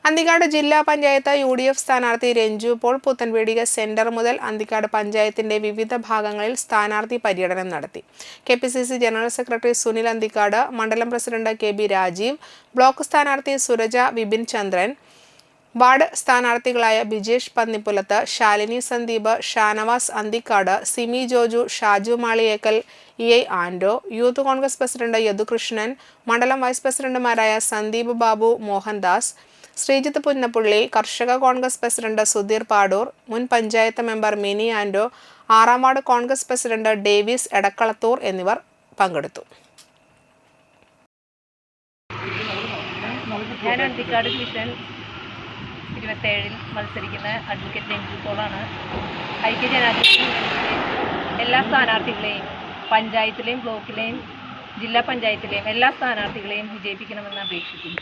അന്തിക്കാട് ജില്ലാ പഞ്ചായത്ത് UDF സ്ഥാനാർത്ഥി Ranju Paul Puthenpeedika centre മുതൽ അന്തിക്കാട് പഞ്ചായത്തിന്റെ വിവിധ ഭാഗങ്ങളിൽ സ്ഥാനാർത്ഥി പര്യടനം നടത്തി. KPCC general secretary Sunil Anthikad, മണ്ഡലം പ്രസിഡന്റ് KB രാജീവ്, ബ്ലോക്ക് സ്ഥാനാർത്ഥി സുരജ വിപിൻ ചന്ദ്രൻ, വാർഡ് സ്ഥാനാർത്ഥികളായ ബിജേഷ് പന്നിപ്പുലത്ത്, ശാലിനി സന്ദീപ്, ഷാനവാസ് അന്തിക്കാട്, സിമി ജോജു, ഷാജു മാളിയേക്കൽ, EI ആൻഡോ, യൂത്ത് കോൺഗ്രസ് പ്രസിഡന്റ് യദുകൃഷ്ണൻ, മണ്ഡലം വൈസ് പ്രസിഡന്റുമാരായ സന്ദീപ് ബാബു, മോഹൻദാസ്, ശ്രീജിത്ത് പുന്നപ്പുള്ളി, കർഷക കോൺഗ്രസ് പ്രസിഡന്റ് സുധീർ പാടൂർ, മുൻ പഞ്ചായത്ത് മെമ്പർ മിനി ആൻഡോ, 6ാം ward Congress president Davis Edakkalathur എന്നിവർ പങ്കെടുത്തു. ഞാൻ അന്തിക്കാട് ഡിവിഷൻ 27 മത്സരിക്കുന്ന അഡ്വക്കേറ്റ് രഞ്ജു പോളാണ്. ഐക്യജനാധിപത്യ മുന്നണിയിലെ എല്ലാ സ്ഥാനാർത്ഥികളെയും പഞ്ചായത്തിലെയും ബ്ലോക്കിലെയും ജില്ലാ പഞ്ചായത്തിലെയും എല്ലാ സ്ഥാനാർത്ഥികളെയും വിജയിപ്പിക്കണമെന്ന് അപേക്ഷിക്കുന്നു.